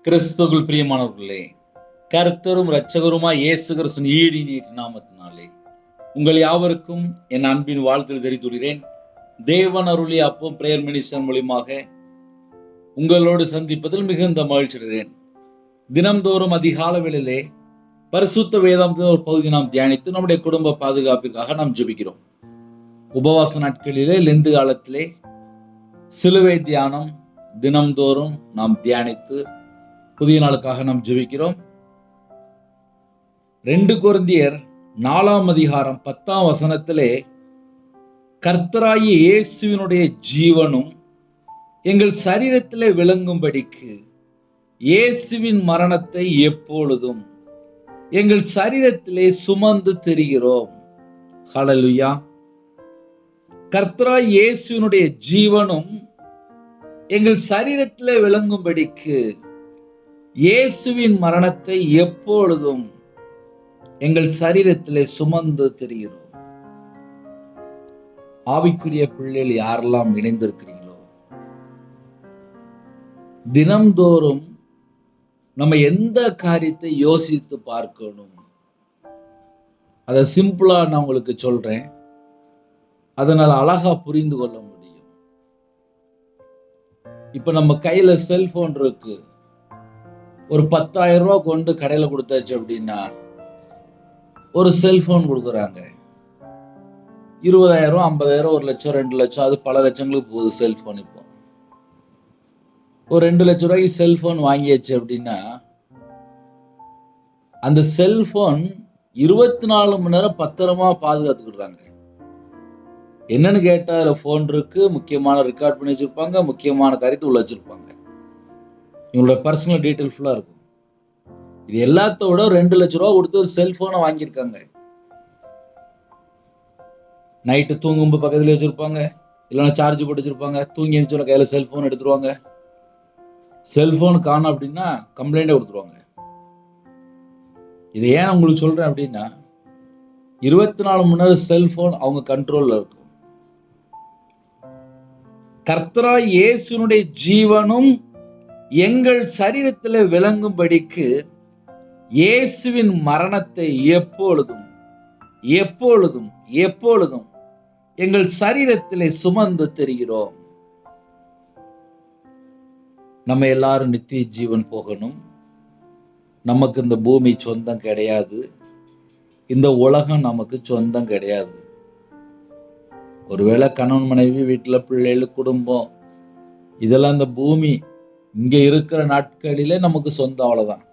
கிறிஸ்துவுக்குள் பிரியமானவர்களே, கர்த்தரும் இரட்சகருமாய் இயேசு கிறிஸ்துவின் ஈடு நீட்டு நாமத்தினாலே உங்கள் யாவருக்கும் என் அன்பின் வாழ்த்துக்கள் தெரிவித்துள்ளேன். தேவன் அருளிய அப்பம் பிரேயர் மினிஸ்டர் மூலியமாக உங்களோடு சந்திப்பதில் மிகுந்த மகிழ்ச்சி அடைகிறேன். தினம்தோறும் அதிகால வேளையிலே பரிசுத்த வேதாந்தத்தின் ஒரு பகுதி நாம் தியானித்து நம்முடைய குடும்ப பாதுகாப்பிற்காக நாம் ஜெபிக்கிறோம். உபவாச நாட்களிலே லெந்து காலத்திலே சிலுவை தியானம் தினம்தோறும் நாம் தியானித்து புதிய நாளுக்காக நாம் ஜெபிக்கிறோம். 2 கொரிந்தியர் 4ஆம் அதிகாரம் 10ஆம் வசனத்திலே கர்த்தராகிய இயேசுவினுடைய ஜீவனும் எங்கள் சரீரத்திலே விளங்கும்படிக்கு இயேசுவின் மரணத்தை எப்பொழுதும் எங்கள் சரீரத்திலே சுமந்து திரிகிறோம். ஹல்லேலூயா. கர்த்தராகிய இயேசுவினுடைய ஜீவனும் எங்கள் சரீரத்திலே விளங்கும்படிக்கு இயேசுவின் மரணத்தை எப்பொழுதும் எங்கள் சரீரத்திலே சுமந்து திரிகிறோம். ஆவிக்குரிய பிள்ளைகள் யாரெல்லாம் இணைந்திருக்கிறீங்களோ, தினம்தோறும் நம்ம எந்த காரியத்தை யோசித்து பார்க்கணும், அதை சிம்பிளா நான் உங்களுக்கு சொல்றேன். அதனால அழகா புரிந்து கொள்ள முடியும். இப்ப நம்ம கையில செல்போன் இருக்கு. ஒரு 10,000 ரூபாய் கொண்டு கடையில கொடுத்தாச்சு அப்படின்னா ஒரு செல்போன் கொடுக்குறாங்க. 20,000, 50,000, 1 லட்சம், 2 லட்சம், அது பல லட்சங்களுக்கு போகுது செல்போன். இப்போ ஒரு 2 லட்சம் ரூபாய்க்கு செல்போன் வாங்கியாச்சு அப்படின்னா அந்த செல்போன் 24 மணி நேரம் பத்திரமா பாதுகாத்துக்கிடுறாங்க. என்னன்னு கேட்டா, அதுல போன் இருக்கு, முக்கியமான ரெக்கார்ட் பண்ணி வச்சிருப்பாங்க, முக்கியமான காரியத்தை உள்ள வச்சிருப்பாங்க, இவங்களோட பர்சனல் டீட்டெயில் ஃபுல்லா இருக்கும். இது எல்லாத்தோட 2 லட்சம் ரூபாய் கொடுத்து ஒரு செல்போனை வாங்கியிருக்காங்க. நைட்டு தூங்கும்போது பக்கத்துல வச்சிருப்பாங்க, இல்லைன்னா சார்ஜ் போட்டு வச்சிருப்பாங்க. தூங்கி எழுந்தோட கையில செல்போன் எடுத்துருவாங்க. செல்போன் காணும் அப்படின்னா கம்ப்ளைண்டே கொடுத்துருவாங்க. இது ஏன் உங்களுக்கு சொல்றேன் அப்படின்னா, 24 மணி நேரம் செல்போன் அவங்க கண்ட்ரோல்ல இருக்கும். கர்த்தராகிய இயேசுவினுடைய ஜீவனும் எங்கள் சரீரத்தில் விளங்கும்படிக்கு இயேசுவின் மரணத்தை எப்பொழுதும் எப்பொழுதும் எப்பொழுதும் எங்கள் சரீரத்திலே சுமந்து திரிகிறோம். நம்ம எல்லாரும் நித்திய ஜீவன் போகணும். நமக்கு இந்த பூமி சொந்தம் கிடையாது. இந்த உலகம் நமக்கு சொந்தம் கிடையாது. ஒருவேளை கணவன் மனைவி, வீட்டுல பிள்ளைகள், குடும்பம், இதெல்லாம் இந்த பூமி இங்க இருக்கிற நாட்களிலே நமக்கு சொந்தம், அவ்வளவுதான்.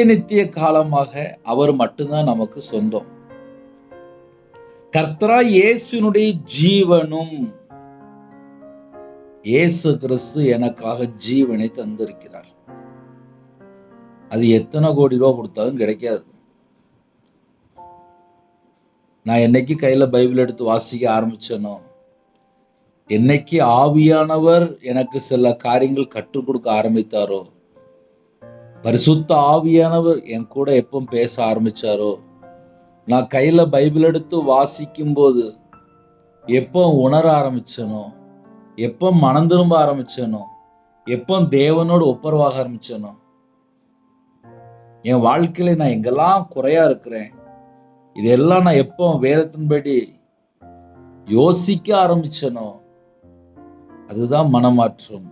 நித்திய காலமாக அவர் மட்டும்தான் நமக்கு சொந்தம். கர்த்தராகிய இயேசுவினுடைய ஜீவனும், இயேசு கிறிஸ்து எனக்காக ஜீவனை தந்திருக்கிறார். அது எத்தனை கோடி ரூபாய் கொடுத்தாலும் கிடைக்காது. நான் என்னைக்கு கையில பைபிள் எடுத்து வாசிக்க ஆரம்பிச்சேனோ, என்னைக்கு ஆவியானவர் எனக்கு சில காரியங்கள் கற்றுக் கொடுக்க ஆரம்பித்தாரோ, பரிசுத்த ஆவியானவர் என் கூட எப்போ பேச ஆரம்பிச்சாரோ, நான் கையில பைபிள் எடுத்து வாசிக்கும் போது எப்போ உணர ஆரம்பிச்சேனோ, எப்போ மனம் திரும்ப ஆரம்பிச்சேனோ, எப்போ தேவனோடு ஒப்புரவாக ஆரம்பிச்சேனோ, என் வாழ்க்கையில நான் எங்கெல்லாம் குறையா இருக்கிறேன், இதெல்லாம் நான் எப்போ வேதத்தின்படி யோசிக்க ஆரம்பிச்சேனோ, அதுதான் மனமாற்றம்.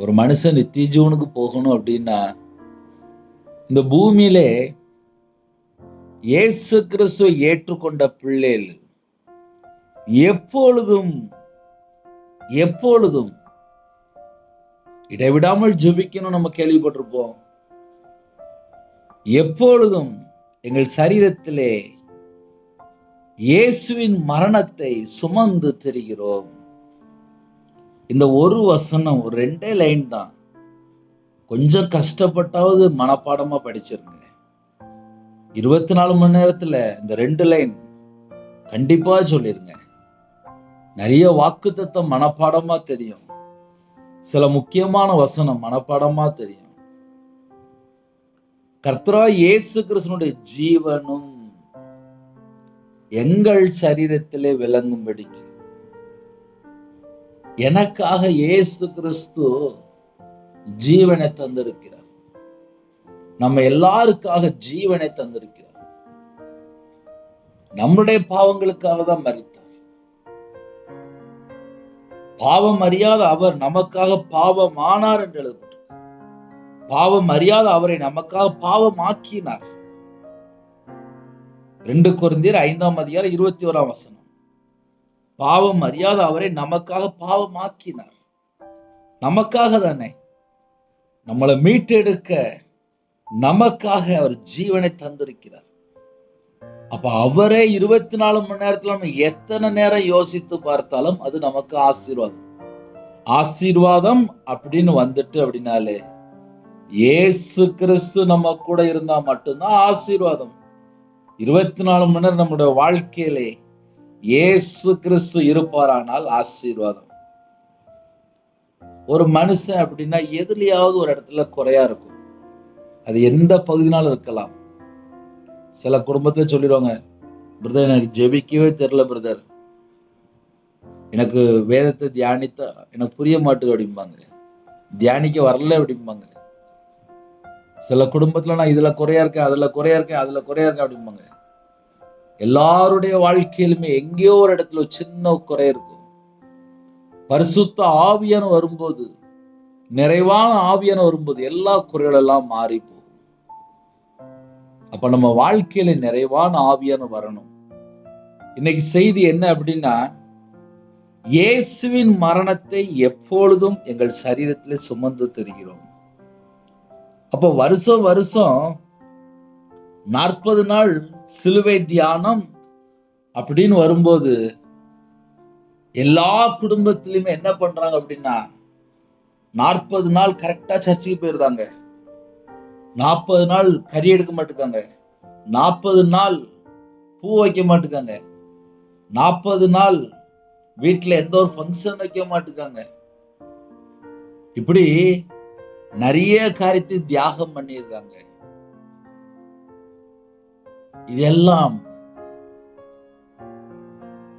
ஒரு மனுஷன் நித்திய ஜீவனுக்கு போகணும் அப்படின்னா, இந்த பூமியிலே இயேசு கிறிஸ்துவை ஏற்றுக்கொண்ட பிள்ளைகள் எப்பொழுதும் எப்பொழுதும் இடைவிடாமல் ஜெபிக்கணும். நம்ம கேள்விப்பட்டிருப்போம். எப்பொழுதும் எங்கள் சரீரத்திலே இயேசுவின் மரணத்தை சுமந்து திரிகிறோம். இந்த ஒரு வசனம், ஒரு 2 லைன் தான். கொஞ்சம் கஷ்டப்பட்டாவது மனப்பாடமா படிச்சிருங்க. 24 மணி நேரத்துல இந்த 2 லைன் கண்டிப்பா சொல்லிருங்க. நிறைய வாக்குத்தத்தம் மனப்பாடமா தெரியும், சில முக்கியமான வசனம் மனப்பாடமா தெரியும். கர்த்தராகிய இயேசு கிறிஸ்துவினுடைய ஜீவனும் எங்கள் சரீரத்திலே விளங்கும்படிக்கு எனக்காக இயேசு கிறிஸ்து ஜீவனை தந்திருக்கிறார். நம்ம எல்லாருக்காக ஜீவனை தந்திருக்கிறார். நம்முடைய பாவங்களுக்காக தான் மரித்தார். பாவம் அறியாத அவர் நமக்காக பாவமானார் என்று எழுதப்பட்டிருக்கிறது. பாவம் அறியாத அவரை நமக்காக பாவமாக்கினார். 2 கொரிந்தியர் 5:21. பாவம் அறியாத அவரை நமக்காக பாவமாக்கினார். நமக்காக தானே, நம்மளை மீட்டெடுக்க நமக்காக அவர் ஜீவனை தந்திருக்கிறார். அப்ப அவரே 24 மணி நேரத்துல நம்ம எத்தனை நேரம் யோசித்து பார்த்தாலும் அது நமக்கு ஆசீர்வாதம். ஆசீர்வாதம் அப்படின்னு வந்துட்டு அப்படின்னாலே இயேசு கிறிஸ்து நம்ம கூட இருந்தா மட்டும்தான் ஆசீர்வாதம். 24 மணி நேரம் நம்முடைய வாழ்க்கையிலே இயேசு கிறிஸ்து இருப்பாரானால் ஆசீர்வாதம். ஒரு மனுஷன் அப்படின்னா எதுலயாவது ஒரு இடத்துல குறையா இருக்கும். அது எந்த பகுதினாலும் இருக்கலாம். சில குடும்பத்துல சொல்லிடுவாங்க, பிரதர் எனக்கு ஜெபிக்கவே தெரியல பிரதர், எனக்கு வேதத்தை தியானித்தா எனக்கு புரிய மாட்டேங்குது அப்படிம்பாங்க, தியானிக்க வரல அப்படிம்பாங்க. சில குடும்பத்துல நான் இதுல குறையா இருக்கேன், அதுல குறையா இருக்கேன், அதுல குறையா இருக்கேன் அப்படிம்பாங்க. எல்லாருடைய வாழ்க்கையிலுமே எங்கேயோ ஒரு இடத்துல ஒரு சின்ன குறை இருக்கும். பரிசுத்த ஆவியான வரும்போது, நிறைவான ஆவியான வரும்போது எல்லா குறைகள் எல்லாம் மாறி போகும். அப்ப நம்ம வாழ்க்கையில நிறைவான ஆவியான வரணும். இன்னைக்கு செய்தி என்ன அப்படின்னா, இயேசுவின் மரணத்தை எப்பொழுதும் எங்கள் சரீரத்திலே சுமந்து திரிகிறோம். அப்ப வருஷம் வருஷம் 40 நாள் சிலுவை தியானம் அப்படின்னு வரும்போது எல்லா குடும்பத்திலுமே என்ன பண்றாங்க அப்படின்னா, 40 நாள் கரெக்டா சர்ச்சுக்கு போயிருந்தாங்க, 40 நாள் கறி எடுக்க மாட்டுக்காங்க, 40 நாள் பூ வைக்க மாட்டுக்காங்க, 40 நாள் வீட்டுல எந்த ஒரு ஃபங்க்ஷன் வைக்க மாட்டுக்காங்க. இப்படி நிறைய காரியத்தை தியாகம் பண்ணியிருக்காங்க. இதெல்லாம்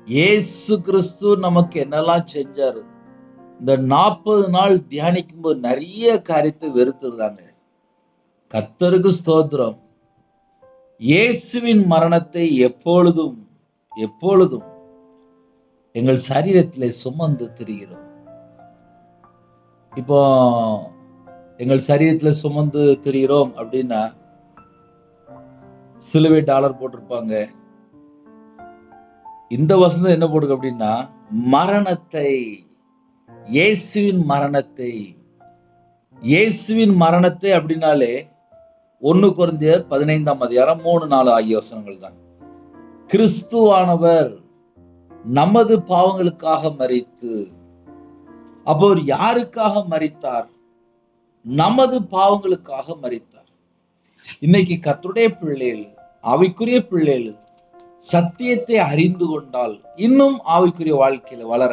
இயேசு கிறிஸ்து நமக்கு என்னெல்லாம் செஞ்சாரு. இந்த 40 நாள் தியானிக்கும் போது நிறைய காரியத்தை வெறுத்துருந்தாங்க. கர்த்தருக்கு ஸ்தோத்திரம். இயேசுவின் மரணத்தை எப்பொழுதும் எப்பொழுதும் எங்கள் சரீரத்திலே சுமந்து திரிகிறோம். இப்போ எங்கள் சரீரத்தில் சுமந்து திரிகிறோம் அப்படின்னா, சிலுவை டாலர் போட்டிருப்பாங்க. இந்த வசனம் என்ன போட்டுருக்கு அப்படின்னா, மரணத்தை, இயேசுவின் மரணத்தை. இயேசுவின் மரணத்தை அப்படின்னாலே 1 கொரிந்தியர் 15:3-4 ஆகிய வசனங்கள் தான். கிறிஸ்துவானவர் நமது பாவங்களுக்காக மரித்து, அப்போ அவர் யாருக்காக மரித்தார்? நமது பாவங்களுக்காக மரித்தார். இன்னைக்கு கர்த்தருடைய பிள்ளைகள், ஆவிக்குரிய பிள்ளைகள் சத்தியத்தை அறிந்து கொண்டால் இன்னும் ஆவிக்குரிய வாழ்க்கையில வளர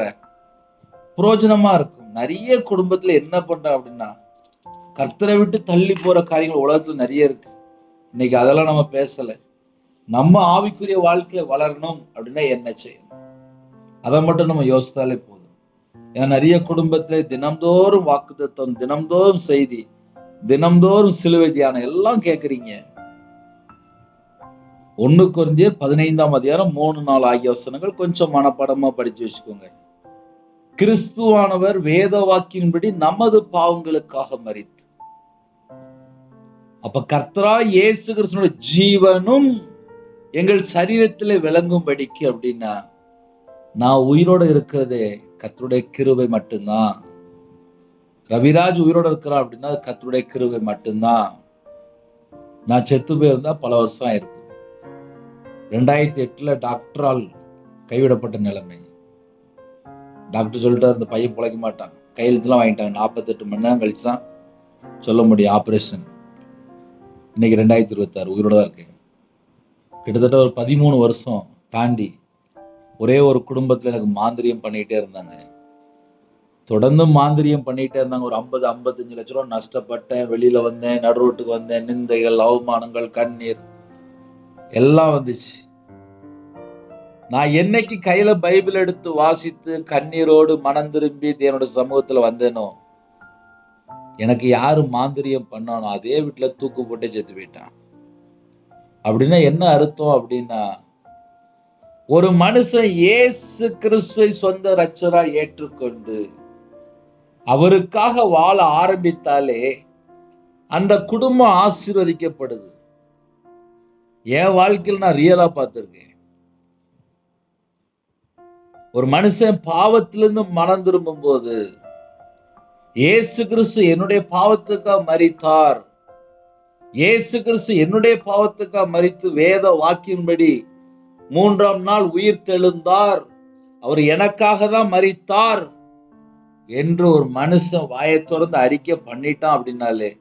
பிரயோஜனமா இருக்கும். நிறைய குடும்பத்துல என்ன பண்றாங்க அப்படின்னா, கர்த்தரை விட்டு தள்ளி போற காரியங்கள் உலகத்துல நிறைய இருக்கு. இன்னைக்கு அதெல்லாம் நம்ம பேசல. நம்ம ஆவிக்குரிய வாழ்க்கையில வளரணும் அப்படின்னா என்ன செய்யணும், அதை மட்டும் நம்ம யோசித்தாலே போதும். ஏன்னா நிறைய குடும்பத்துல தினம்தோறும் வாக்குத்தத்தம், தினம்தோறும் செய்தி, தினம்தோறும் சிலுவை தியானம் எல்லாம் கேட்குறீங்க. 1 கொரிந்தியர் 15:3-4 ஆகிய வசனங்கள் கொஞ்சம் மனப்பாடமா படிச்சு வச்சுக்கோங்க. கிறிஸ்துவானவர் வேத வாக்கின்படி நமது பாவங்களுக்காக மரித்து, அப்ப கர்த்தராகிய இயேசு கிறிஸ்துவினுடைய ஜீவனும் எங்கள் சரீரத்திலே விளங்கும்படிக்கு அப்படின்னா, நான் உயிரோட இருக்கிறதே கர்த்தருடைய கிருபை மட்டும்தான். ரவிராஜ் உயிரோட இருக்கிறான் அப்படின்னா கர்த்தருடைய கிருபை மட்டும்தான். நான் செத்து போயிருந்தா பல வருஷம் ஆயிருக்கு. 2008 டாக்டரால் கைவிடப்பட்ட நிலைமை. டாக்டர் சொல்லிட்டாரு, இந்த பையன் பிழைக்க மாட்டான். கையெழுத்துலாம் வாங்கிட்டாங்க. 48 மணி நேரம் கழிச்சு தான் சொல்ல முடியும் ஆப்ரேஷன். இன்னைக்கு 2026 உயிரோட தான் இருக்கேன். கிட்டத்தட்ட ஒரு 13 வருஷம் தாண்டி ஒரே ஒரு குடும்பத்துல எனக்கு மாந்திரியம் பண்ணிட்டே இருந்தாங்க. தொடர்ந்து மாந்திரியம் பண்ணிட்டே இருந்தாங்க. ஒரு 50-55 லட்ச ரூபா நஷ்டப்பட்டேன். வெளியில வந்தேன், நடுரோட்டுக்கு வந்தேன். நிந்தைகள், அவமானங்கள், கண்ணீர் எல்லாம் வந்துச்சு. நான் என்னைக்கு கையில பைபிள் எடுத்து வாசித்து கண்ணீரோடு மனம் திரும்பி தேவனோட சமூகத்துல வந்தேனோ, எனக்கு யாரு மாந்திரியம் பண்ணானோ அதே வீட்டுல தூக்கு போட்டே செத்து போயிட்டான். அப்படின்னா என்ன அர்த்தம் அப்படின்னா, ஒரு மனுஷன் இயேசு கிறிஸ்துவை சொந்த இரட்சகரா ஏற்றுக்கொண்டு அவருக்காக வாழ ஆரம்பித்தாலே அந்த குடும்பம் ஆசீர்வதிக்கப்படுது. என் வாழ்க்கையில் நான் ரியலா பார்த்திருக்கேன். ஒரு மனுஷன் பாவத்திலிருந்து மனம் திரும்பும் போது, இயேசு கிறிஸ்து என்னுடைய பாவத்துக்காக மரித்தார், இயேசு கிறிஸ்து என்னுடைய பாவத்துக்காக மரித்து வேத வாக்கின்படி 3ஆம் நாள் உயிர் தெழுந்தார், அவர் எனக்காக தான் மரித்தார் என்று ஒரு மனுஷன் வாயை திறந்து அறிக்கை பண்ணிட்டான் அப்படின்னாலே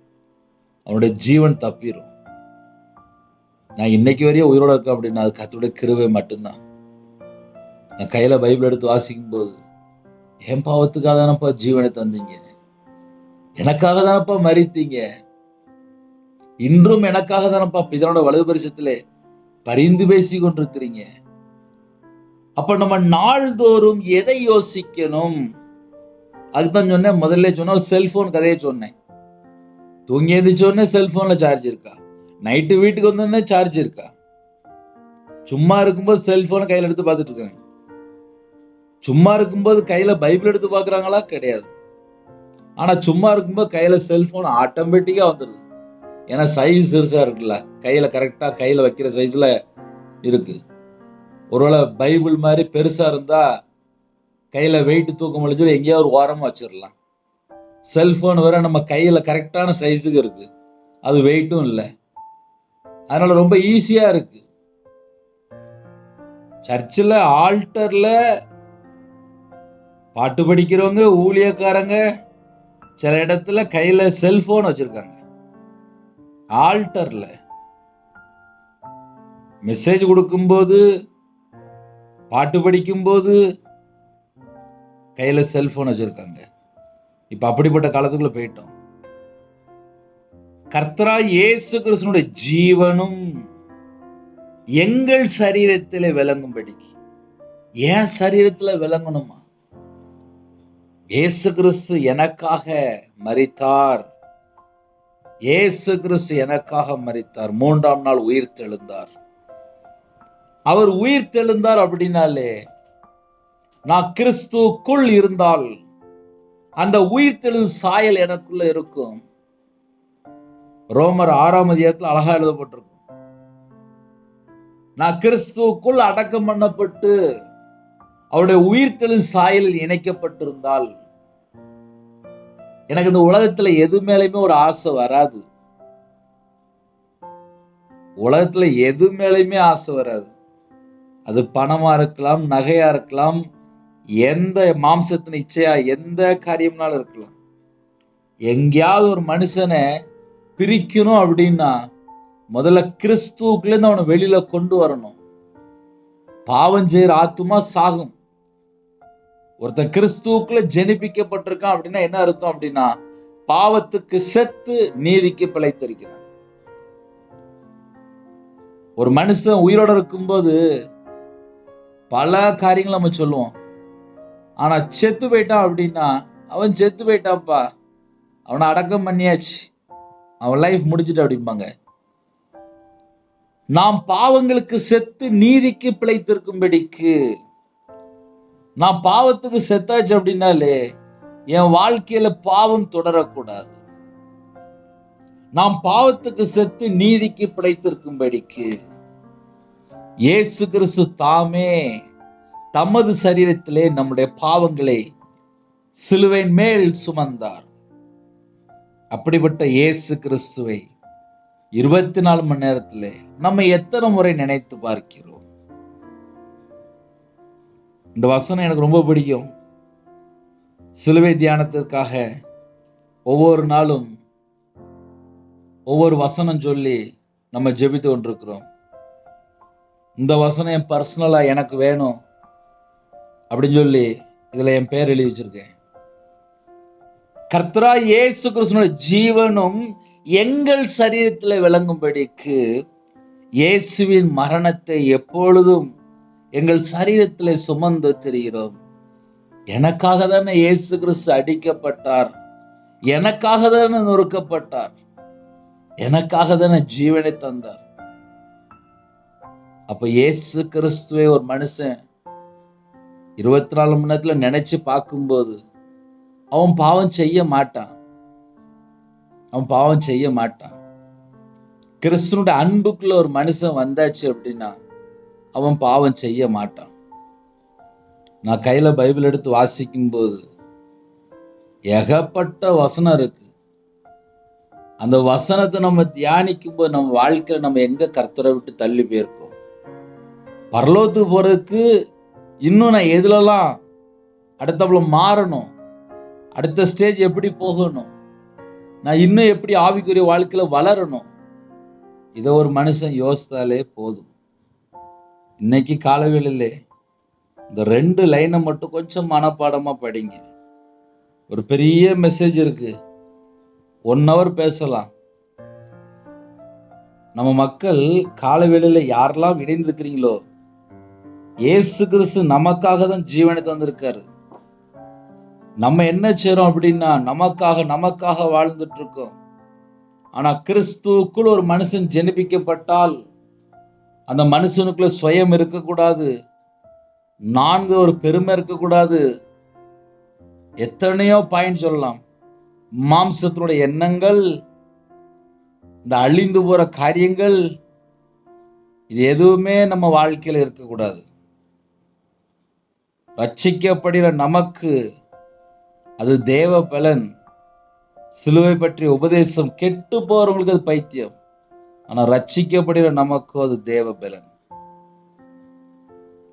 அவனுடைய ஜீவன் தப்பிரும். நான் இன்னைக்கு வரையும் உயிரோட இருக்கேன் அப்படின்னா அது கர்த்தருடைய கிருபை மட்டும்தான். நான் கையில பைபிள் எடுத்து வாசிக்கும் போது, என் பாவத்துக்காக தானப்பா ஜீவனை தந்தீங்க, எனக்காக தானப்பா மரித்தீங்க, இன்றும் எனக்காக தானப்பா பிதாவோட வலது பரிசத்திலே பரிந்து பேசி கொண்டிருக்கிறீங்க. அப்ப நம்ம நாள்தோறும் எதை யோசிக்கணும்? அதுதான் சொன்னேன், முதல்ல சொன்ன ஒரு செல்போன் கதையை சொன்னேன். தூங்கி எழுந்திரிச்சோடனே செல்போன்ல சார்ஜ் இருக்கா, நைட்டு வீட்டுக்கு வந்தோடனே சார்ஜ் இருக்கா, சும்மா இருக்கும்போது செல்போனை கையில எடுத்து பார்த்துட்டு இருக்காங்க. சும்மா இருக்கும்போது கையில பைபிள் எடுத்து பார்க்கறாங்களா? கிடையாது. ஆனா சும்மா இருக்கும்போது கையில செல்போன் ஆட்டோமேட்டிக்கா வந்துடுது. ஏன்னா சைஸ் பெருசா இருக்குல்ல, கையில கரெக்டா கையில வைக்கிற சைஸ்ல இருக்கு. ஒருவேளை பைபிள் மாதிரி பெருசா இருந்தா கையில வெயிட் தூக்க முடிஞ்சு எங்கேயாவது ஒரு ஓரமா வச்சிடலாம். செல்போன் வேற நம்ம கையில கரெக்டான சைஸுக்கு இருக்கு, அது வெயிட்டும் இல்லை, அதனால ரொம்ப ஈஸியா இருக்கு. சர்ச்சில் ஆல்டர்ல பாட்டு படிக்கிறவங்க, ஊழியக்காரங்க சில இடத்துல கையில செல்போன் வச்சிருக்காங்க. ஆல்டர்ல மெசேஜ் கொடுக்கும்போது, பாட்டு படிக்கும்போது கையில செல்போன் வச்சிருக்காங்க. இப்ப அப்படிப்பட்ட காலத்துக்குள்ள போயிட்டோம். கர்த்தராய் இயேசு கிறிஸ்துவினுடைய ஜீவனும் எங்கள் சரீரத்திலே விளங்கும்படிக்கு. என் சரீரத்துல விளங்கணுமா? இயேசு கிறிஸ்து எனக்காக மரித்தார், இயேசு கிறிஸ்து எனக்காக மரித்தார், 3ஆம் நாள் உயிர் தெழுந்தார். அவர் உயிர் தெழுந்தார் அப்படின்னாலே நான் கிறிஸ்துக்குள் இருந்தால் அந்த உயிர் தெழும் சாயல் எனக்குள்ள இருக்கும். ரோமர் 6ஆம் அதிகாரத்தில் அழகா எழுதப்பட்டிருக்கும், நான் கிறிஸ்துவுக்குள் அடக்கம் பண்ணப்பட்டு அவருடைய உயிர்த்தெழும் சாயலில் இணைக்கப்பட்டிருந்தால் எனக்கு இந்த உலகத்துல எது மேலையுமே ஒரு ஆசை வராது. உலகத்துல எது மேலையுமே ஆசை வராது. அது பணமா இருக்கலாம், நகையா இருக்கலாம், எந்த மாம்சத்தின் இச்சையா எந்த காரியம்னாலும் இருக்கலாம். எங்கேயாவது ஒரு மனுஷனை பிரிக்கணும் அப்படின்னா முதல்ல கிறிஸ்துவுக்குள்ளேருந்து அவனை வெளியில கொண்டு வரணும். பாவம் செய்யற ஆத்துமா சாகும். ஒருத்தன் கிறிஸ்துவுக்குள்ள ஜெனிப்பிக்கப்பட்டிருக்கான் அப்படின்னா என்ன அர்த்தம் அப்படின்னா பாவத்துக்கு செத்து நீதிக்கு பிழைத்திருக்கிறான். ஒரு மனுஷன் உயிரோட இருக்கும்போது பல காரியங்கள் நம்ம சொல்லுவோம், ஆனா செத்து போயிட்டான் அப்படின்னா அவன் செத்து போயிட்டான்ப்பா, அவனை அடக்கம் பண்ணியாச்சு, அவன் லைஃப் முடிஞ்சிட்டு அப்படிம்பாங்க. நாம் பாவங்களுக்கு செத்து நீதிக்கு பிழைத்திருக்கும்படிக்கு, நான் பாவத்துக்கு செத்தாச்சு அப்படின்னாலே என் வாழ்க்கையில பாவம் தொடரக்கூடாது. நாம் பாவத்துக்கு செத்து நீதிக்கு பிழைத்திருக்கும்படிக்கு இயேசு கிறிஸ்து தாமே தமது சரீரத்திலே நம்முடைய பாவங்களை சிலுவையின் மேல் சுமந்தார். அப்படிப்பட்ட இயேசு கிறிஸ்துவை 24 மணி நேரத்திலே நம்ம எத்தனை முறை நினைத்து பார்க்கிறோம்? இந்த வசனம் எனக்கு ரொம்ப பிடிக்கும். சிலுவை தியானத்திற்காக ஒவ்வொரு நாளும் ஒவ்வொரு வசனம் சொல்லி நம்ம ஜெபித்து கொண்டிருக்கிறோம். இந்த வசனம் என் பர்சனலா எனக்கு வேணும் அப்படின்னு சொல்லி இதுல என் பேர் எழுதி வச்சிருக்கேன். கர்த்தராய் இயேசு கிறிஸ்துவினுடைய ஜீவனும் எங்கள் சரீரத்தில் விளங்கும்படிக்கு இயேசுவின் மரணத்தை எப்பொழுதும் எங்கள் சரீரத்திலே சுமந்து திரிகிறோம். எனக்காக தானே இயேசு கிறிஸ்து அடிக்கப்பட்டார், எனக்காக தானே நொறுக்கப்பட்டார், எனக்காக தானே ஜீவனை தந்தார். அப்ப இயேசு கிறிஸ்துவை ஒரு மனுஷன் 24 மணி நேரத்துல நினைச்சு பார்க்கும்போது அவன் பாவம் செய்ய மாட்டான். அவன் பாவம் செய்ய மாட்டான். கிறிஸ்துவோட அன்புக்குள்ள ஒரு மனுஷன் வந்தாச்சு அப்படின்னா அவன் பாவம் செய்ய மாட்டான். நான் கையில பைபிள் எடுத்து வாசிக்கும் போது ஏகப்பட்ட வசனம் இருக்கு. அந்த வசனத்தை நம்ம தியானிக்கும் போது நம்ம வாழ்க்கையில நம்ம எங்க கர்த்தரை விட்டு தள்ளி போயிருக்கோம். பரலோகத்துக்கு போறதுக்கு இன்னும் நான் எதுலலாம் அடுத்தபுல மாறணும், அடுத்த ஸ்டேஜ் எப்படி போகணும், நான் இன்னும் எப்படி ஆவிக்குரிய வாழ்க்கையில வளரணும், இதை ஒரு மனுஷன் யோசித்தாலே போதும். இன்னைக்கு காலவேளையிலே இந்த 2 லைனை மட்டும் கொஞ்சம் மனப்பாடமா படிங்க. ஒரு பெரிய மெசேஜ் இருக்கு, 1 hour பேசலாம். நம்ம மக்கள் காலவேளையில யாரெல்லாம் இணைந்திருக்கிறீங்களோ, இயேசு கிறிஸ்து நமக்காக தான் ஜீவனை தந்திருக்காரு. நம்ம என்ன செய்றோம் அப்படின்னா நமக்காக வாழ்ந்துட்டு இருக்கோம். ஆனா கிறிஸ்துவுக்குள் ஒரு மனுஷன் ஜெனிப்பிக்கப்பட்டால் அந்த மனுஷனுக்குள்ள சுயம் இருக்கக்கூடாது, நான்கு ஒரு பெருமை இருக்கக்கூடாது. எத்தனையோ பாயிண்ட் சொல்லலாம். மாம்சத்தினுடைய எண்ணங்கள், இந்த அழிந்து போற காரியங்கள், இது எதுவுமே நம்ம வாழ்க்கையில இருக்கக்கூடாது. ரட்சிக்கப்படுகிற நமக்கு அது தேவ பலன். சிலுவை பற்றிய உபதேசம் கெட்டு போறவங்களுக்கு அது பைத்தியம். ஆனா ரட்சிக்கப்படுகிற நமக்கு அது தேவ பலன்.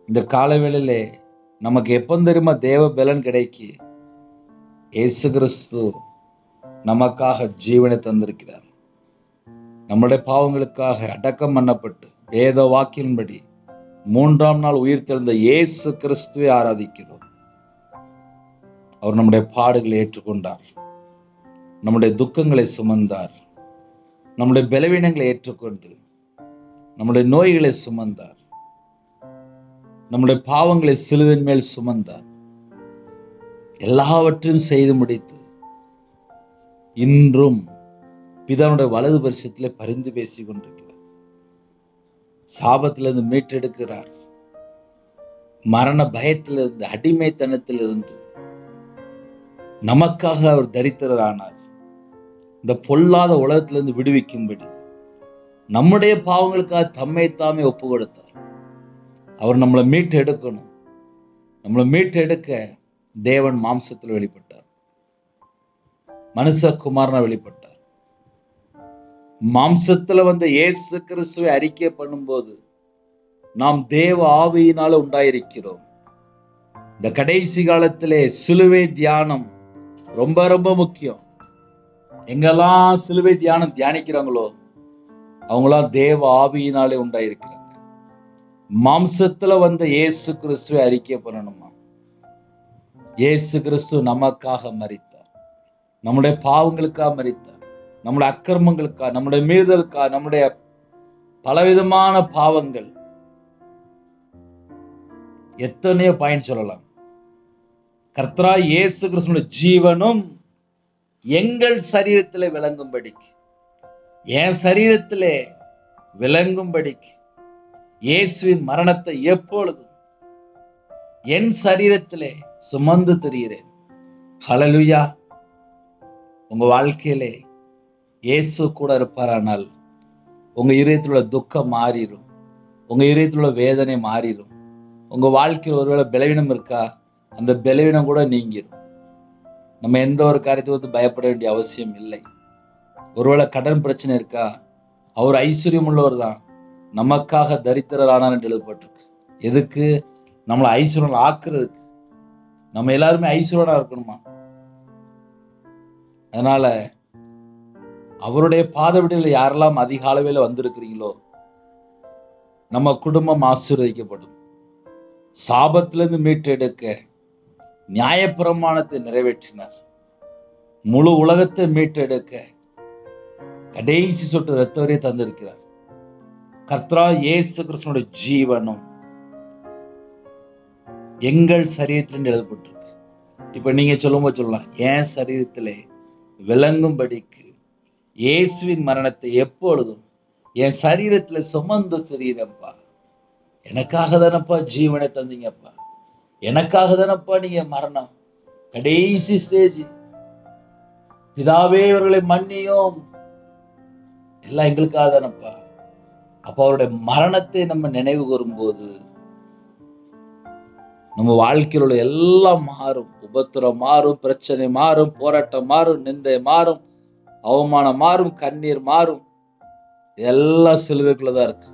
இந்த காலவேளையிலே நமக்கு எப்போ தெரியுமா தேவ பலன் கிடைக்கு? இயேசு கிறிஸ்து நமக்காக ஜீவனை தந்திருக்கிறார். நம்முடைய பாவங்களுக்காக அடக்கம் பண்ணப்பட்டு வேத வாக்கின்படி 3ஆம் நாள் உயிர் தெழுந்த இயேசு கிறிஸ்துவை ஆராதிக்கிறோம். அவர் நம்முடைய பாடுகளை ஏற்றுக்கொண்டார், நம்முடைய துக்கங்களை சுமந்தார், நம்முடைய பலவீனங்களை ஏற்றுக்கொண்டு நம்முடைய நோய்களை சுமந்தார், நம்முடைய பாவங்களை சிலுவின் மேல் சுமந்தார். எல்லாவற்றையும் செய்து முடித்து இன்றும் பிதாவுடைய வலது பரிசத்திலே பரிந்து பேசிக் கொண்டிருக்கிறார். சாபத்திலிருந்து மீட்டெடுக்கிறார். மரண பயத்திலிருந்து, அடிமைத்தனத்திலிருந்து நமக்காக அவர் தரித்திரரானார். இந்த பொல்லாத உலகத்திலிருந்து விடுவிக்கும்படி நம்முடைய பாவங்களுக்காக தம்மை தாமே ஒப்பு கொடுத்தார். அவர் நம்மளை மீட்டு எடுக்கணும். நம்மளை மீட்டு எடுக்க தேவன் மாம்சத்தில் வெளிப்பட்டார், மனுஷகுமாரனா வெளிப்பட்டார். மாம்சத்துல வந்த இயேசு கிறிஸ்துவை அறிக்கை பண்ணும்போது நாம் தேவ ஆவியினால உண்டாயிருக்கிறோம். இந்த கடைசி காலத்திலே சிலுவை தியானம் ரொம்ப ரொம்ப முக்கியம். எங்கெல்லாம் சிலுவை தியானம் தியானிக்கிறாங்களோ அவங்களாம் தேவ ஆவியினாலே உண்டாயிருக்கிறாங்க. மாம்சத்துல வந்த இயேசு கிறிஸ்துவை அறிக்கை பண்ணணுமா? இயேசு கிறிஸ்து நமக்காக மரித்தார், நம்முடைய பாவங்களுக்காக மரித்தார், நம்முடைய அக்கிரமங்களுக்காக, நம்முடைய மீறுதலுக்காக, நம்முடைய பலவிதமான பாவங்கள். எத்தனையோ பாயிண்ட் சொல்லலாம். கர்த்தராகிய இயேசு கிறிஸ்துவின் ஜீவனும் எங்கள் சரீரத்திலே விளங்கும்படிக்கு, என் சரீரத்திலே விளங்கும்படிக்கு இயேசுவின் மரணத்தை எப்பொழுதும் என் சரீரத்திலே சுமந்து திரிகிறேன். ஹல்லேலூயா. உங்க வாழ்க்கையிலே இயேசு கூட இருப்பாரானால் உங்க இதயத்தில் உள்ள துக்கம் மாறிடும், உங்க இதயத்தில் உள்ள வேதனை மாறிடும். உங்க வாழ்க்கையில் ஒருவேளை பலவீனம் இருக்கா, அந்த பலவீனம் கூட நீங்கிடும். நம்ம எந்த ஒரு காரியத்தை வந்து பயப்பட வேண்டிய அவசியம் இல்லை. ஒருவேளை கடன் பிரச்சனை இருக்கா, அவர் ஐஸ்வர்யம் உள்ளவர் தான், நமக்காக தரித்திரரானார் என்று எழுதப்பட்டிருக்கு. எதுக்கு? நம்மளை ஐஸ்வர்யம் ஆக்குறதுக்கு. நம்ம எல்லாருமே ஐஸ்வர்யனா இருக்கணுமா? அதனால அவருடைய பாதவடியில் யாரெல்லாம் அதிக அளவில் வந்திருக்கிறீங்களோ நம்ம குடும்பம் ஆசீர்வதிக்கப்படும். சாபத்திலிருந்து மீட்டெடுக்க நியாயப்பிரமாணத்தை நிறைவேற்றினார். முழு உலகத்தை மீட்டெடுக்க கடைசி சொட்டு இரத்தவரை தந்திருக்கிறார். கர்த்தராகிய இயேசு கிறிஸ்துவினுடைய ஜீவனும் எங்கள் சரீரத்தில் எழுதப்பட்டிருக்கு. இப்ப நீங்க சொல்லும்போது சொல்லலாம், என் சரீரத்திலே விளங்கும்படிக்கு இயேசுவின் மரணத்தை எப்பொழுதும் என் சரீரத்துல சுமந்து தெரியுறப்பா. எனக்காக தானப்பா ஜீவனை தந்தீங்கப்பா. எனக்காக தானப்பா நீங்க மரணம் கடைசி ஸ்டேஜ். பிதாவே இவர்களை மன்னியும், எல்லாம் எங்களுக்காக தானப்பா. அப்ப அவருடைய மரணத்தை நம்ம நினைவு கூறும்போது நம்ம வாழ்க்கையில் உள்ள எல்லாம் மாறும். உபத்திரம் மாறும், பிரச்சனை மாறும், போராட்டம் மாறும், நிந்தை மாறும், அவமானம் மாறும், கண்ணீர் மாறும். எல்லாம் சிலுவைக்குள்ளதான் இருக்கு.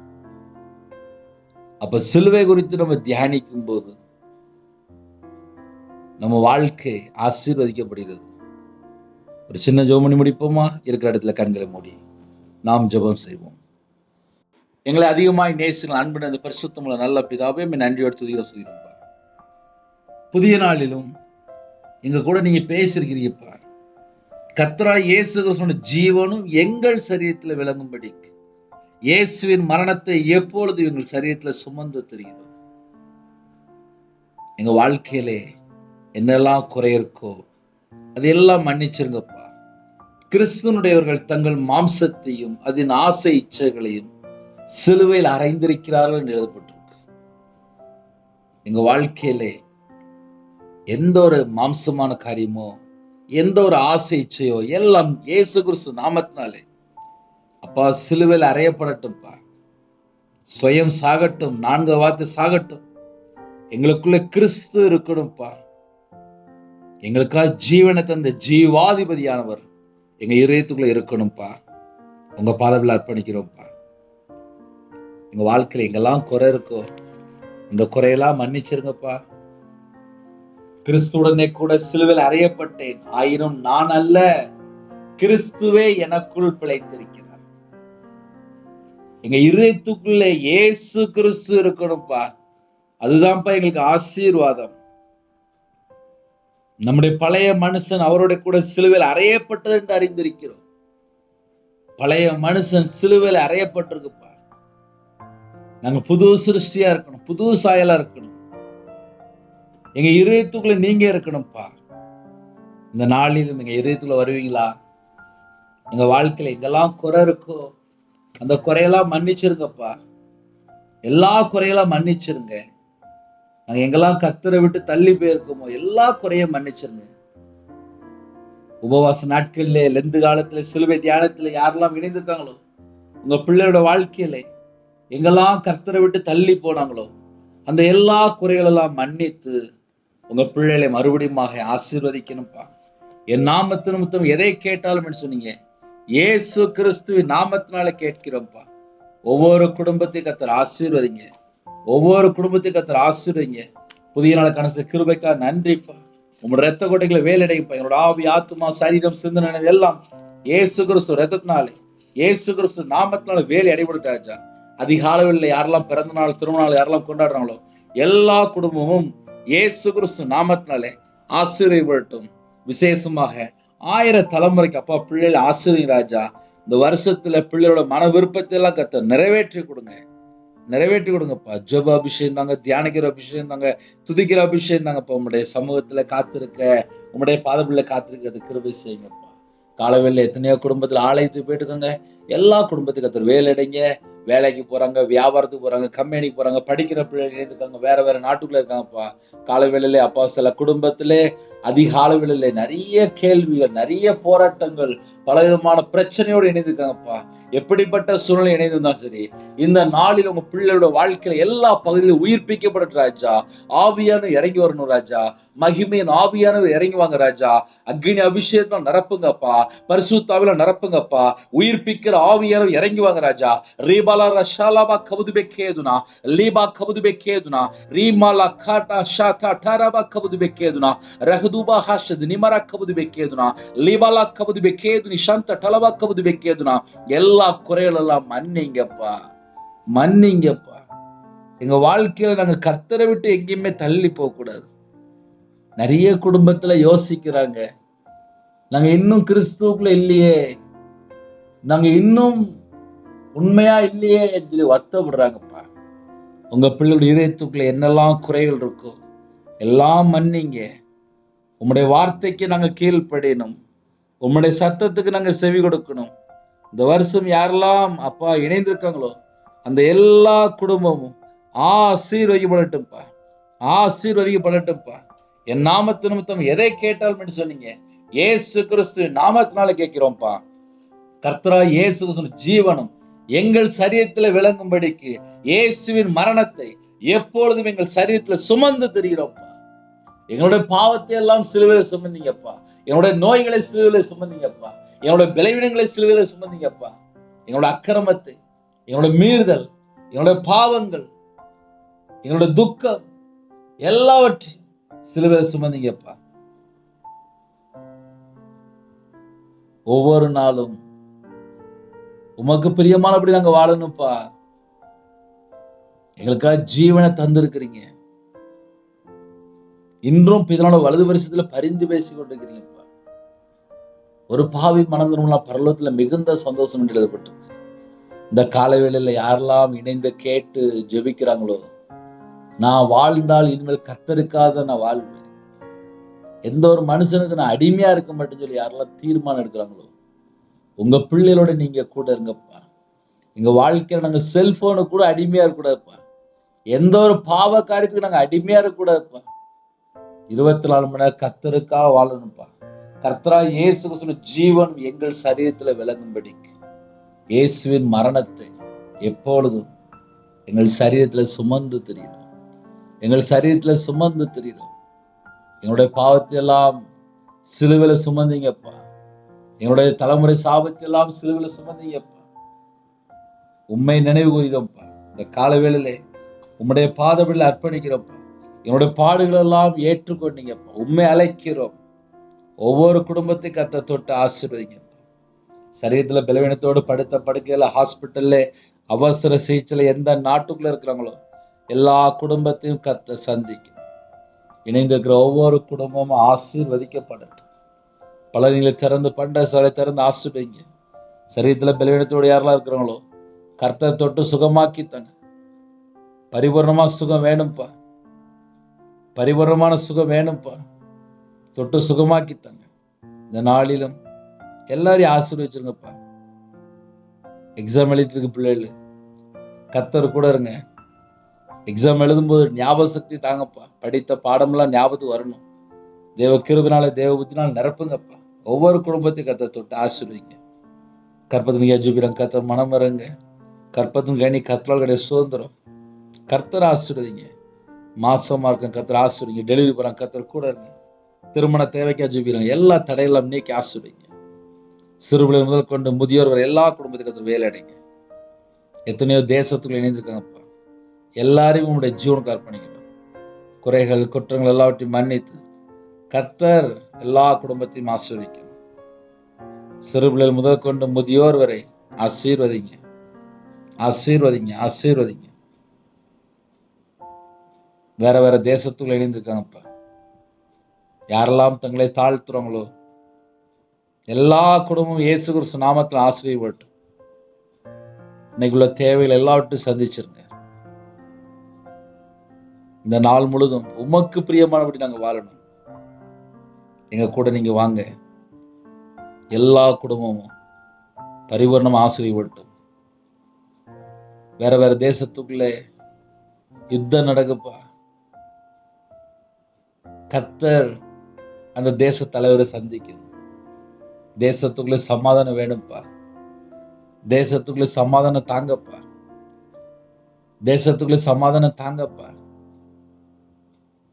அப்ப சிலுவை குறித்து நம்ம தியானிக்கும் போது நம்ம வாழ்க்கை ஆசீர்வதிக்கப்படுகிறது. ஒரு சின்ன ஜெபம் பண்ணி முடிப்போமா? இருக்கிற இடத்துல கண்களை மூடி நாம் ஜெபம் செய்வோம். எங்களை அதிகமாய் நேசிக்கிற அன்பின் அந்த பரிசுத்தமுள்ள நல்ல பிதாவே, நன்றியோடு துதிக்கிறோம். புதிய நாளிலும் எங்க கூட நீங்க பேசியிருக்கிறீங்கப்பா. கர்த்தராகிய இயேசு கிறிஸ்துவின் ஜீவனும் எங்கள் சரீரத்தில் விளங்கும்படிக்கு இயேசுவின் மரணத்தை எப்பொழுது எங்கள் சரீரத்தில் சுமந்து தெரிகிறோம். எங்க வாழ்க்கையிலே என்னெல்லாம் குறை இருக்கோ அதையெல்லாம் மன்னிச்சிருங்கப்பா. கிறிஸ்துவனுடையவர்கள் தங்கள் மாம்சத்தையும் அதன் ஆசை இச்சைகளையும் சிலுவையில் அறைந்திருக்கிறார்கள் என்று எழுதப்பட்டிருக்கு. எங்க வாழ்க்கையிலே எந்த ஒரு மாம்சமான காரியமோ எந்த ஒரு ஆசை இச்சையோ எல்லாம் இயேசு கிறிஸ்து நாமத்தினாலே அப்பா சிலுவையில் அறையப்படட்டும்ப்பா. சுயம் சாகட்டும், 4 வார்த்தை சாகட்டும். எங்களுக்குள்ள கிறிஸ்து இருக்கணும்ப்பா. எங்களுக்காக ஜீவனை தந்த ஜீவாதிபதியானவர் எங்க இதயத்துக்குள்ள இருக்கணும்ப்பா. உங்க பாதத்தில் அர்ப்பணிக்கிறோம்ப்பா. எங்க வாழ்க்கையில எங்கெல்லாம் குறை இருக்கோ இந்த குறையெல்லாம் மன்னிச்சிருங்கப்பா. கிறிஸ்துடனே கூட சிலுவையில் அறையப்பட்டேன், ஆயினும் நான் அல்ல, கிறிஸ்துவே எனக்குள் பிழைத்திருக்கிறார். எங்க இதயத்துக்குள்ள இயேசு கிறிஸ்து இருக்கணும்ப்பா. அதுதான்ப்பா எங்களுக்கு ஆசீர்வாதம். நம்முடைய பழைய மனுஷன் அவருடைய கூட சிலுவையில் அறையப்பட்டது என்று அறிந்திருக்கிறோம். பழைய மனுஷன் சிலுவையில் அறையப்பட்டிருக்குப்பா. நாங்க புது சிருஷ்டியா இருக்கணும், புது சாயலா இருக்கணும். எங்க இதயத்துக்குள்ள நீங்க இருக்கணும்ப்பா. இந்த நாளில் எங்க இதயத்துக்குள்ள வருவீங்களா? எங்க வாழ்க்கையில எங்கெல்லாம் குறை இருக்கோ அந்த குறையெல்லாம் மன்னிச்சிருங்கப்பா. எல்லா குறையெல்லாம் மன்னிச்சிருங்க. நாங்க எங்கெல்லாம் கர்த்தரை விட்டு தள்ளி போயிருக்கோமோ எல்லா குறையும் மன்னிச்சிருங்க. உபவாச நாட்கள்ல லெந்து காலத்துல சிலுவை தியானத்துல யாரெல்லாம் இணைந்திருக்காங்களோ உங்க பிள்ளையோட வாழ்க்கையில எங்கெல்லாம் கர்த்தரை விட்டு தள்ளி போனாங்களோ அந்த எல்லா குறைகளெல்லாம் மன்னித்து உங்க பிள்ளைகளை மறுபடியும் ஆசீர்வதிக்கணும்ப்பா. என் நாமத்து நிமித்தம் எதை கேட்டாலும் சொன்னீங்க, இயேசு கிறிஸ்துவின் நாமத்தினால கேட்கிறோம்ப்பா. ஒவ்வொரு குடும்பத்தையும் கர்த்தர் ஆசீர்வதிங்க. ஒவ்வொரு குடும்பத்தையும் கர்த்தர் ஆசீர்வதிங்க. புதிய நாள் கணக்கு கிருபைக்கா நன்றிப்பா. உங்களோட ரத்த கொட்டைகளை வேலடைப்பா. என்னோட ஆவி, ஆத்துமா, சரீரம், சிந்தனை எல்லாம் இயேசு கிறிஸ்து ரத்தத்தினாலே இயேசு கிறிஸ்து நாமத்தினால வேலை அடைபடுத்தாச்சா. அதிகாலையில் யாரெல்லாம் பிறந்த நாள் திருமண நாள் யாரெல்லாம் கொண்டாடுறாங்களோ எல்லா குடும்பமும் இயேசு கிறிஸ்து நாமத்தினாலே ஆசீர்வதிக்கப்படட்டும். விசேஷமாக 1000 தலைமுறைக்கு அப்பா பிள்ளைகள் ஆசீர்வதிங்க ராஜா. இந்த வருஷத்துல பிள்ளைகளோட மன விருப்பத்தை எல்லாம் கர்த்தர் நிறைவேற்றி கொடுங்கப்பா. ஜெப அபிஷேகம் தாங்க, தியானிக்கிற அபிஷேகம் தாங்க, துதிக்கிற அபிஷேகம் தாங்கப்பா. உங்களுடைய சமூகத்துல காத்திருக்க, உங்களுடைய பாதபிள்ள காத்திருக்கிறது கிருபை செய்யுங்கப்பா. காலவேளையில எத்தனையோ குடும்பத்துல ஆலயத்துக்கு போயிட்டு இருக்காங்க. எல்லா குடும்பத்துக்கு கர்த்தர் வேலைடைங்க. வேலைக்கு போறாங்க, வியாபாரத்துக்கு போறாங்க, கம்பெனிக்கு போறாங்க, படிக்கிற பிள்ளைகள் இருக்காங்க, வேற நாட்டுக்குள்ள இருக்காங்கப்பா. காலவேளையில அப்பா சில குடும்பத்திலே அதிகால வேளையில நிறைய கேள்விகள், நிறைய போராட்டங்கள், பலவிதமான பிரச்சனையோடு இணைந்திருக்காங்கப்பா. எப்படிப்பட்ட சூழ்நிலை இணைந்திருந்தா சரி, இந்த நாளில் உங்க பிள்ளையோட வாழ்க்கையில எல்லா பகுதியிலும் உயிர்ப்பிக்கப்பட்ட ராஜா. ஆவியானவர் இறங்கி வரணும் ராஜா. மகிமையின் ஆவியானவர் இறங்கி வாங்க ராஜா. அக்னி அபிஷேகம் நிரப்புங்கப்பா. பரிசுத்தாவில நிரப்புங்கப்பா. உயிர்ப்பிக்கிற ஆவியானவர் இறங்கி வாங்க ராஜா. ரீபாலா ரஷாலாபா கபுது பெக்கேதுனா, லீபா கபுது பெக்கேதுனா, ரீமாலா காட்டா ஷாட்டா டாராபா கபுது பெக்கேதுனா, ரஹதுபா ஹாஷது நிமரா கபுது பெக்கேதுனா, லீபாலா கபுது பெக்கேதுனி ஷாந்த டலபா கபுது பெக்கேதுனா. எல்லா குறைகளெல்லாம் மன்னிங்கப்பா. எங்க வாழ்க்கையில நாங்க கர்த்தரை விட்டு எங்கேயுமே தள்ளி போக கூடாது. நிறைய குடும்பத்துல யோசிக்கிறாங்க, நாங்க இன்னும் கிறிஸ்துவுக்குள்ள இல்லையே, நாங்க இன்னும் உண்மையா இல்லையே என்று வருத்தப்படுறாங்கப்பா. உங்க பிள்ளைகளுடைய இதயத்துக்குள்ள என்னெல்லாம் குறைகள் இருக்கோ எல்லாம் மன்னிங்க. உம்முடைய வார்த்தைக்கு நாங்கள் கீழ்ப்படியணும். உம்முடைய சத்தத்துக்கு நாங்கள் செவி கொடுக்கணும். இந்த வருஷம் யாரெல்லாம் அப்பா இணைந்திருக்காங்களோ அந்த எல்லா குடும்பமும் ஆசீர்வதிக்கப்படட்டும்ப்பா, ஆசீர்வதிக்கப்படட்டும்ப்பா. என் நாமத்து நிமித்தம் எதை கேட்டாலும் சொன்னீங்க, இயேசு கிறிஸ்து நாமத்தினால கேட்கிறோம்ப்பா. கர்த்தரா இயேசு கிறிஸ்து ஜீவனும் எங்கள் சரீரத்தில் விளங்கும்படிக்கு இயேசுவின் மரணத்தை எப்பொழுதும் எங்கள் சரீரத்தில் சுமந்து திரிகிறோம்ப்பா. எங்களுடைய பாவத்தை எல்லாம் சிலுவையில சுமந்தீங்கப்பா. எங்களுடைய நோய்களை சிலுவையில சுமந்தீங்கப்பா. எங்களுடைய பலவீனங்களை சிலுவையில சுமந்தீங்கப்பா. எங்களுடைய அக்கிரமத்தை, எங்களுடைய மீறுதல், எங்களுடைய பாவங்கள், எங்களுடைய துக்கம் எல்லாவற்றையும் சிலுவையில சுமந்தீங்கப்பா. ஒவ்வொரு நாளும் உமக்கு பிரியமானபடி நாங்க வாழணும்ப்பா. எங்களுக்காக ஜீவனை தந்திருக்கிறீங்க. இன்றும் இதனால வலது வருஷத்துல பரிந்து பேசி கொண்டிருக்கிறீங்கப்பா. ஒரு பாவி மனதினா பரலோகத்துல மிகுந்த சந்தோஷம் என்று எழுதப்பட்டு இந்த காலவேளையில யாரெல்லாம் இணைந்து கேட்டு ஜெபிக்கிறாங்களோ, நான் வாழ்ந்தால் இனிமேல் கர்த்தருக்காக நான் வாழ்வேன், எந்த ஒரு மனுஷனுக்கு நான் அடிமையா இருக்க மாட்டேன்னு சொல்லி யாரெல்லாம் தீர்மானம் எடுக்கிறாங்களோ, உங்க பிள்ளைகளோட நீங்க கூட இருங்கப்பா. எங்க வாழ்க்கையில நாங்க செல்போனு கூட அடிமையா இருக்கக்கூடாதுப்பா. எந்த ஒரு பாவ காரியத்துக்கு நாங்க அடிமையா இருக்கக்கூடாதுப்பா. 24 மணி நேரம் கர்த்தருக்காக வாழணும்ப்பா. கர்த்தரா இயேசு கிறிஸ்துவின் ஜீவன் எங்கள் சரீரத்துல விளங்கும்படிக்கு இயேசுவின் மரணத்தை எப்பொழுதும் எங்கள் சரீரத்துல சுமந்து திரிகிறோம். எங்கள் சரீரத்துல சுமந்து திரிகிறோம். எங்களுடைய பாவத்தை எல்லாம் சிலுவையில சுமந்தீங்கப்பா. எங்களுடைய தலைமுறை சாபத்தை எல்லாம் சிலுவையில சுமந்தீங்கப்பா. உண்மை நினைவு கூறுகிறோம்ப்பா. இந்த காலவேளையிலே உம்முடைய பாதபடியில் அர்ப்பணிக்கிறோம்ப்பா. என்னுடைய பாடுகள் எல்லாம் ஏற்றுக்கொண்டீங்கப்பா. உண்மை அழைக்கிறோம். ஒவ்வொரு குடும்பத்தையும் கர்த்தர் தொட்டு ஆசீர்வதிங்கப்பா. சரீரத்துல பலவீனத்தோடு படுத்த படுக்கையில ஹாஸ்பிட்டல்ல அவசர சிகிச்சையில எந்த நாட்டுக்குள்ள இருக்கிறாங்களோ எல்லா குடும்பத்தையும் கர்த்தர் சந்திக்கும். இணைந்திருக்கிற ஒவ்வொரு குடும்பமும் ஆசீர்வதிக்கப்படட்டும். பலனிகளை திறந்து பண்ட சிலை திறந்து ஆசீர்வதிங்க. சரீரத்துல பலவீனத்தோடு யாரெல்லாம் இருக்கிறாங்களோ கர்த்தர் தொட்டு சுகமாக்கித்தாங்க. பரிபூர்ணமா சுகம் வேணும்ப்பா. பரிபூர்ணமான சுகம் வேணும்ப்பா. தொட்டு சுகமாக்கித்தாங்க. இந்த நாளிலும் எல்லாரையும் ஆசீர்வதிச்சிருங்கப்பா. எக்ஸாம் எழுதிட்டு இருக்கு பிள்ளைகள், கர்த்தர் கூட இருங்க. எக்ஸாம் எழுதும்போது ஞாபக சக்தி தாங்கப்பா. படித்த பாடமெல்லாம் ஞாபகத்துக்கு வரணும். தேவ கிருபையினால தேவ புத்தினால நிரப்புங்கப்பா. ஒவ்வொரு குடும்பத்தையும் கர்த்தர் தொட்டு ஆசீர்வதிங்க. கற்பத்தின் யஜுபிரம் கர்த்தர் மனம் வருங்க. கற்பத்தின் கனி கர்த்தரால் கிடையாது சுதந்திரம். கர்த்தர் ஆசீர்வதிங்க. மாசமா இருக்க கர்த்தர் ஆசீர்வதிங்க. டெலிவரி போறாங்க கர்த்தர் கூட இருங்க. திருமண தேவைக்கு ஜெபிக்கிறோம். எல்லா தடையெல்லாம் நீக்கி ஆசீர்வதிங்க. சிறுபிள்ளை முதல் கொண்டு முதியோர் வரை எல்லா குடும்பத்துக்கு கர்த்தர் வேலை அடைங்க. எத்தனையோ தேசத்துக்குள்ள இணைந்திருக்காங்கப்பா. எல்லாரையும் உங்களுடைய ஜீவனுக்கு அர்ப்பணிக்கணும். குறைகள் குற்றங்கள் எல்லாவற்றையும் மன்னித்து கர்த்தர் எல்லா குடும்பத்தையும் ஆசீர்வதிக்கணும். சிறுபிள்ளை முதல் கொண்டு முதியோர் வரை ஆசீர்வதிங்க, ஆசீர்வதிங்க, ஆசீர்வதிங்க. வேற வேற தேசத்துக்குள்ள இணைந்திருக்காங்கப்பா. யாரெல்லாம் தங்களை தாழ்த்துறாங்களோ எல்லா குடும்பமும் இயேசு கிறிஸ்து நாமத்தில் ஆசீர்வதிக்கப்படட்டும். இன்னைக்குள்ள தேவைகள் எல்லாவற்றையும் சந்திச்சிருங்க. இந்த நாள் முழுதும் உமக்கு பிரியமானபடி நாங்க வாழணும். எங்க கூட நீங்க வாங்க. எல்லா குடும்பமும் பரிபூர்ணமா ஆசீர்வதிக்கப்படட்டும். வேற வேற தேசத்துக்குள்ள யுத்தம் நடக்குப்பா. கர்த்தர் அந்த தேச தலைவரை சந்திக்கணும். தேசத்துக்குள்ள சமாதானம் வேணும்ப்பா. தேசத்துக்குள்ள சமாதானம் தாங்கப்பா. தேசத்துக்குள்ள சமாதானம் தாங்கப்பா.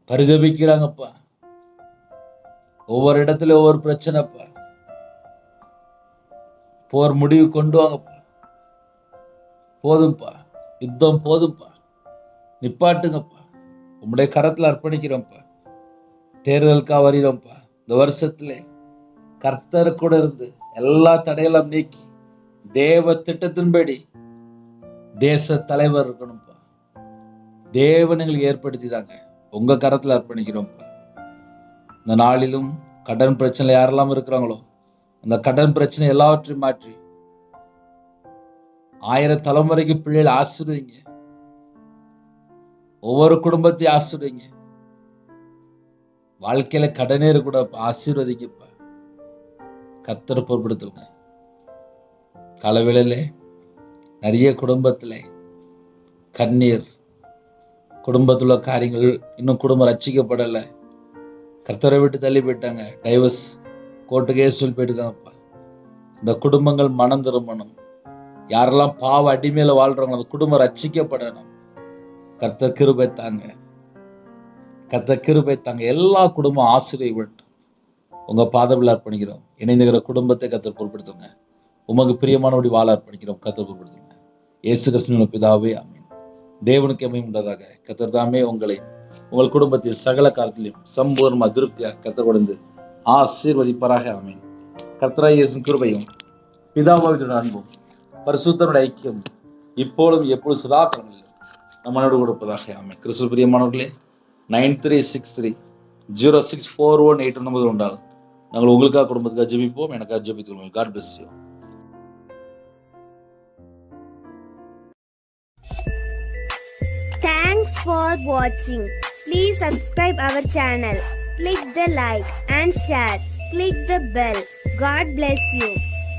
பரிதபிக்கிறாங்கப்பா. ஒவ்வொரு இடத்துல ஒவ்வொரு பிரச்சனைப்பா. போர் முடிவு கொண்டு வாங்கப்பா. போதும்பா, யுத்தம் போதும்பா, நிப்பாட்டுங்கப்பா. உம்முடைய கரத்துல அர்ப்பணிக்கிறோம்ப்பா. தேர்தலுக்காக வருகிறோம்ப்பா. இந்த வருஷத்துல கர்த்தர் கூட இருந்து எல்லா தடையெல்லாம் நீக்கி தேவ திட்டத்தின்படி தேச தலைவர் இருக்கணும்ப்பா. தேவன் எங்களுக்கு ஏற்படுத்திதாங்க. உங்க கரத்துல அர்ப்பணிக்கிறோம்ப்பா. இந்த நாளிலும் கடன் பிரச்சனை யாரெல்லாம் இருக்கிறாங்களோ அந்த கடன் பிரச்சனை எல்லாவற்றையும் மாற்றி 1000 தலைமுறைக்கு பிள்ளைகளை ஆசீர்வதிங்க. ஒவ்வொரு குடும்பத்தையும் ஆசீர்வதிங்க. வாழ்க்கையில கடனேறு கூட ஆசீர்வதிக்கப்பா. கர்த்தர் பொறுப்படுத்துங்க. காலவேளையில நிறைய குடும்பத்துல கண்ணீர், குடும்பத்துல காரியங்கள், இன்னும் குடும்பம் ரட்சிக்கப்படலை, கர்த்தரை விட்டு தள்ளி போயிட்டாங்க, டைவர்ஸ் கோர்ட்டுக்கே சொல்லி போயிட்டுருக்காங்கப்பா. இந்த குடும்பங்கள் மனம் திரும்பணும். யாரெல்லாம் பாவ அடிமையில வாழ்றாங்களோ அந்த குடும்பம் ரட்சிக்கப்படணும். கர்த்தர் கிருபை தாங்க, கர்த்தர் கிருபை தாங்க. எல்லா குடும்பம் ஆசீர்வதிக்கப்படட்டும். உங்க பாதவில் அர்ப்பணிக்கிறோம். இணைந்துகிற குடும்பத்தை கர்த்தர் பொறுப்படுத்துங்க. உமக்கு பிரியமானபடி வாழ அர்ப்பணிக்கிறோம். கர்த்தர் பொறுப்படுத்துங்க. இயேசு கிறிஸ்துவின் பிதாவே ஆமென். தேவனுக்கு எம்மை உண்டதாக. கர்த்தர் தாமே உங்களை உங்கள் குடும்பத்தில் சகல காலத்திலும் சம்பூர்ண அதிருப்தியாக கர்த்தர் கொடுத்து ஆசீர்வதிப்பாராக. ஆமென். கர்த்தராகிய இயேசுவின் கிருபையும் பிதாவாகிய அன்பும் பரிசுத்தருடைய ஐக்கியம் இப்பொழுதும் எப்பொழுது சதா காலங்களிலும் நம்மளோடு கொடுப்பதாக. ஆமென். கிறிஸ்துவின் பிரியமானவர்களே, 93630641 நம்பர் உண்டாகும். நாங்கள் உங்களுக்காக குடும்பத்துக்காக ஜெபிப்போம். எனக்காக ஜெபித்துக் கொள்ளுங்கள். God bless you. Thanks for watching. Please subscribe our channel. Click the like and share. Click the bell. God bless you.